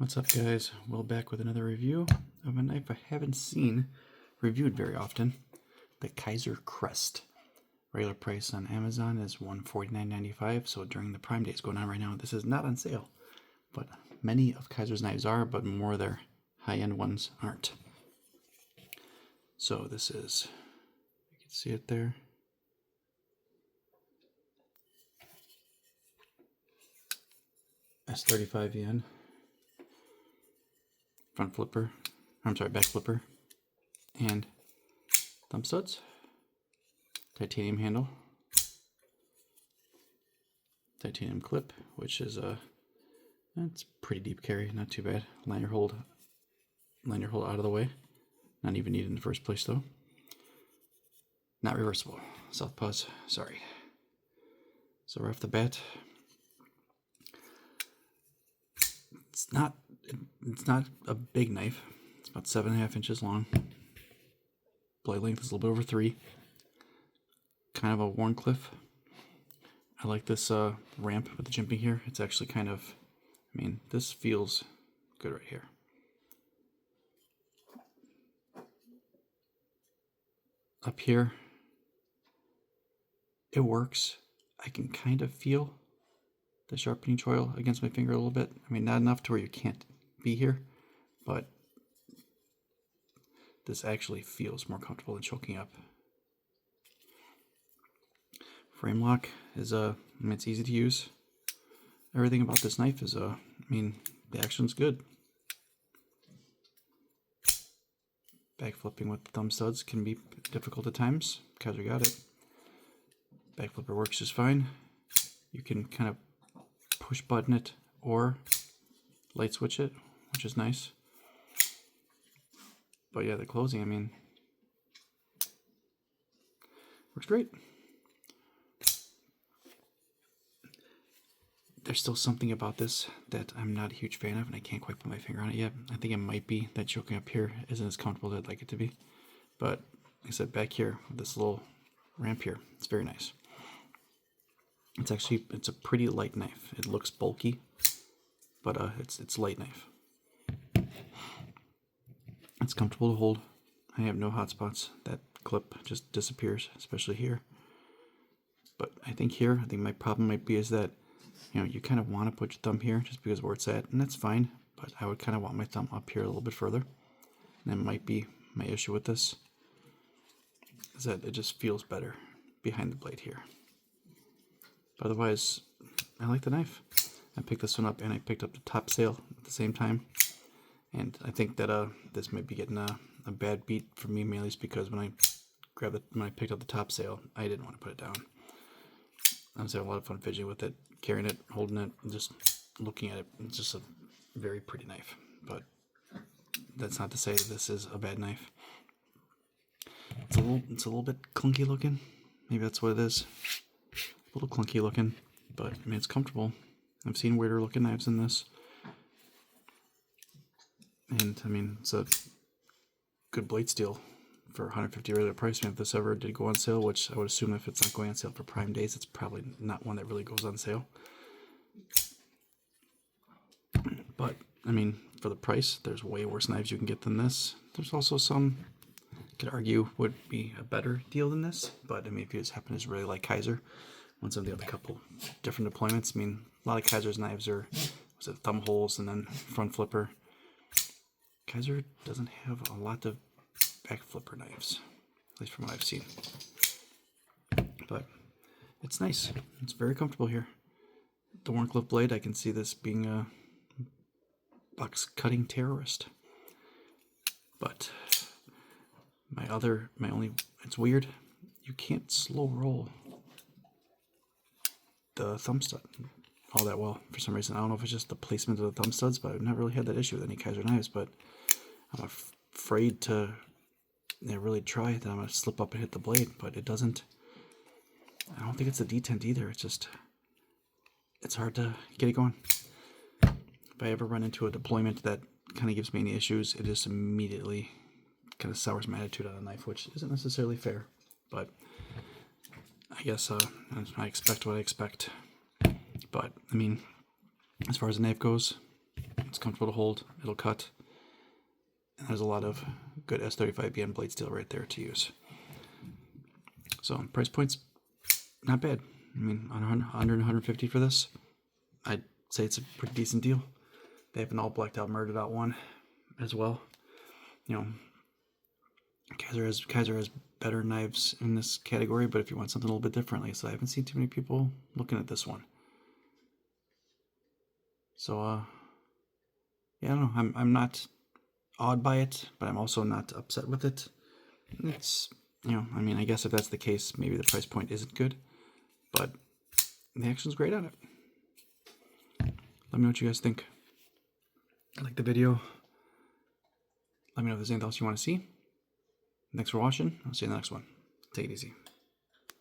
What's up, guys? Will back with another review of a knife I haven't seen reviewed very often, the Kizer Crest. Regular price on Amazon is $149.95, so during the Prime Days going on right now, this is not on sale. But many of Kizer's knives are, but more of their high-end ones aren't. So this is, you can see it there. S35 yen. Front flipper, back flipper, and thumb studs, titanium handle, titanium clip, which is it's pretty deep carry, not too bad. Lanyard hold out of the way, not even needed in the first place though. Not reversible, southpaws, sorry. So right off the bat, it's not a big knife. It's about 7.5 inches long. Blade length is a little bit over 3. Kind of a worn cliff. I like this ramp with the jimping here. It's actually kind of, this feels good right here. Up here, it works. I can kind of feel the sharpening choil against my finger a little bit. Not enough to where you can't be here, but this actually feels more comfortable than choking up. Frame lock is it's easy to use. Everything about this knife is the action's good. Back flipping with the thumb studs can be difficult at times. Kizer got it. Back flipper works just fine. You can kind of push button it or light switch it, which is nice. But yeah, the closing, works great. There's still something about this that I'm not a huge fan of, and I can't quite put my finger on it yet. I think it might be that choking up here isn't as comfortable as I'd like it to be. But like I said, back here, with this little ramp here, it's very nice. It's a pretty light knife. It looks bulky, but it's light knife. It's comfortable to hold. I have no hot spots. That clip just disappears, especially here. But I think my problem might be is that, you kind of want to put your thumb here just because of where it's at, and that's fine, but I would kind of want my thumb up here a little bit further. And that might be my issue with this, is that it just feels better behind the blade here. But otherwise, I like the knife. I picked this one up and I picked up the top sale at the same time. And I think that this might be getting a bad beat for me, mainly because when I picked up the top sale, I didn't want to put it down. I was having a lot of fun fidgeting with it, carrying it, holding it, just looking at it. It's just a very pretty knife. But that's not to say that this is a bad knife. It's a little bit clunky looking. Maybe that's what it is. A little clunky looking, but it's comfortable. I've seen weirder looking knives than this. And it's a good blade steel for $150 regular price. If this ever did go on sale, which I would assume if it's not going on sale for Prime Days, it's probably not one that really goes on sale. But for the price, there's way worse knives you can get than this. There's also some I could argue would be a better deal than this. But if you just happen to really like Kizer, once of the other couple different deployments, a lot of Kizer's knives are thumb holes and then front flipper. Kizer doesn't have a lot of back flipper knives, at least from what I've seen. But it's nice. It's very comfortable here. The Warncliffe blade, I can see this being a box cutting terrorist. But it's weird. You can't slow roll the thumb stud all that well for some reason. I don't know if it's just the placement of the thumb studs, but I've never really had that issue with any Kizer knives. But I'm afraid to really try that I'm going to slip up and hit the blade, but it doesn't. I don't think it's a detent either. It's hard to get it going. If I ever run into a deployment that kind of gives me any issues, it just immediately kind of sours my attitude on a knife, which isn't necessarily fair. But I guess I expect what I expect. But as far as the knife goes, It's comfortable to hold. It'll cut. And there's a lot of good S35BN blade steel right there to use. So price point's not bad. I mean, on 100, 150 for this, I'd say it's a pretty decent deal. They have an all blacked out, murdered out one as well. You know, Kizer has better knives in this category, but if you want something a little bit differently, so I haven't seen too many people looking at this one. So yeah, I don't know. I'm not awed by it, but I'm also not upset with it. It's, you know, I mean, I guess if that's the case, maybe the price point isn't good, but the action's great on it. Let me know what you guys think. Like the video. Let me know if there's anything else you want to see. Thanks for watching. I'll see you in the next one. Take it easy.